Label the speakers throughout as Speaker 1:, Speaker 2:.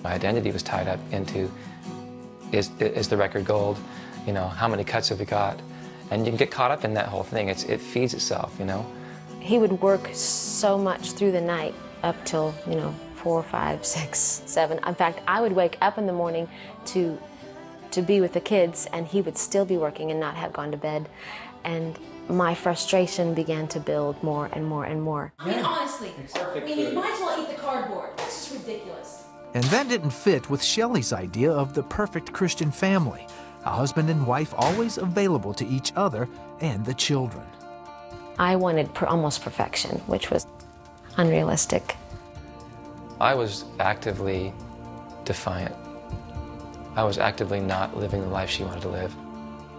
Speaker 1: My identity was tied up into, is the record gold? You know, how many cuts have we got? And you can get caught up in that whole thing. It feeds itself, you know.
Speaker 2: He would work so much through the night up till, 4, 5, 6, 7. In fact, I would wake up in the morning to be with the kids, and he would still be working and not have gone to bed. And my frustration began to build more and more and more.
Speaker 3: I mean, honestly, you might as well eat the cardboard. It's just ridiculous.
Speaker 4: And that didn't fit with Shelley's idea of the perfect Christian family, a husband and wife always available to each other and the children.
Speaker 2: I wanted almost perfection, which was unrealistic.
Speaker 1: I was actively defiant. I was actively not living the life she wanted to live.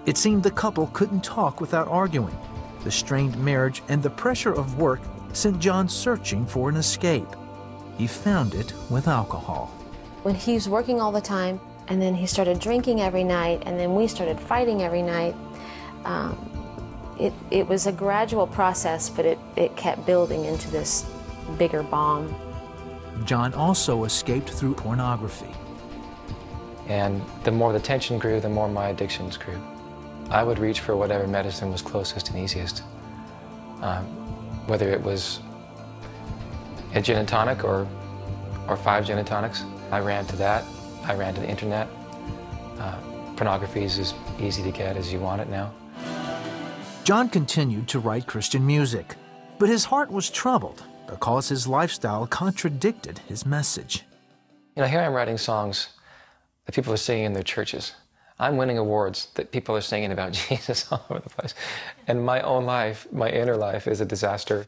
Speaker 4: It seemed the couple couldn't talk without arguing. The strained marriage and the pressure of work sent John searching for an escape. He found it with alcohol.
Speaker 2: When he was working all the time, and then he started drinking every night, and then we started fighting every night, it was a gradual process, but it kept building into this bigger bomb.
Speaker 4: John also escaped through pornography.
Speaker 1: And the more the tension grew, the more my addictions grew. I would reach for whatever medicine was closest and easiest. Whether it was a gin and tonic or 5 gin and tonics, I ran to that. I ran to the internet. Pornography is as easy to get as you want it now.
Speaker 4: John continued to write Christian music, but his heart was troubled because his lifestyle contradicted his message.
Speaker 1: You know, here I'm writing songs that people are singing in their churches. I'm winning awards that people are singing about Jesus all over the place. And my own life, my inner life, is a disaster.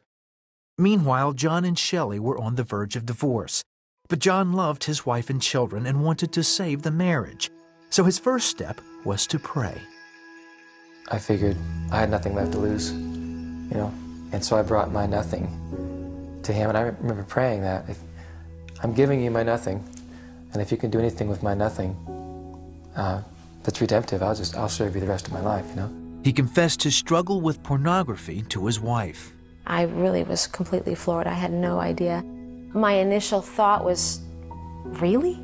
Speaker 4: Meanwhile, John and Shelley were on the verge of divorce. But John loved his wife and children and wanted to save the marriage. So his first step was to pray.
Speaker 1: I figured I had nothing left to lose, you know, and so I brought my nothing to him. And I remember praying that, if I'm giving you my nothing, and if you can do anything with my nothing that's redemptive, I'll serve you the rest of my life, you know.
Speaker 4: He confessed his struggle with pornography to his wife.
Speaker 2: I really was completely floored. I had no idea. My initial thought was, really?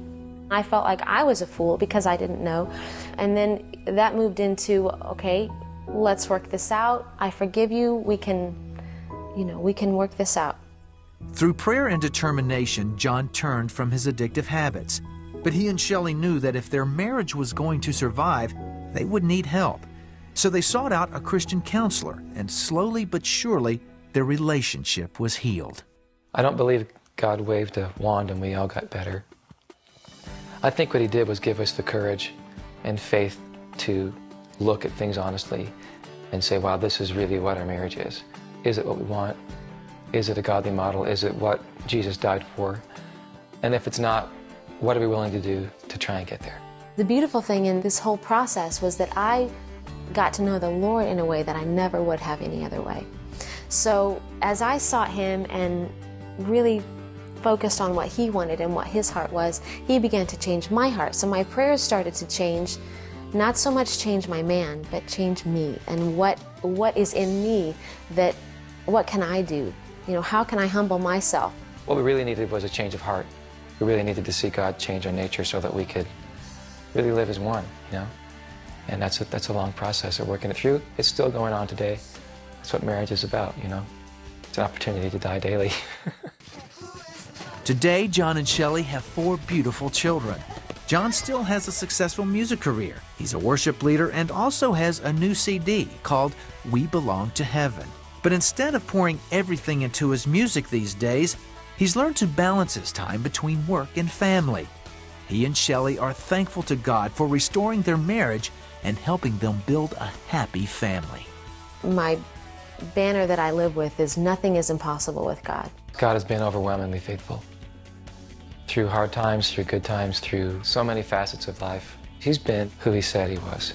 Speaker 2: I felt like I was a fool because I didn't know. And then that moved into, okay, let's work this out. I forgive you. We can work this out.
Speaker 4: Through prayer and determination, John turned from his addictive habits. But he and Shelley knew that if their marriage was going to survive, they would need help. So they sought out a Christian counselor, and slowly but surely, their relationship was healed.
Speaker 1: I don't believe God waved a wand and we all got better. I think what he did was give us the courage and faith to look at things honestly and say, wow, this is really what our marriage is. Is it what we want? Is it a godly model? Is it what Jesus died for? And if it's not, what are we willing to do to try and get there?
Speaker 2: The beautiful thing in this whole process was that I got to know the Lord in a way that I never would have any other way. So as I sought him and really focused on what he wanted and what his heart was, he began to change my heart. So my prayers started to change, not so much change my man, but change me and what is in me, that what can I do? You know, how can I humble myself?
Speaker 1: What we really needed was a change of heart. We really needed to see God change our nature so that we could really live as one, you know? And that's a long process of working it through. It's still going on today. That's what marriage is about, you know? It's an opportunity to die daily.
Speaker 4: Today, John and Shelley have 4 beautiful children. John still has a successful music career. He's a worship leader and also has a new CD called We Belong to Heaven. But instead of pouring everything into his music these days, he's learned to balance his time between work and family. He and Shelley are thankful to God for restoring their marriage and helping them build a happy family.
Speaker 2: My banner that I live with is nothing is impossible with God.
Speaker 1: God has been overwhelmingly faithful. Through hard times, through good times, through so many facets of life. He's been who he said he was.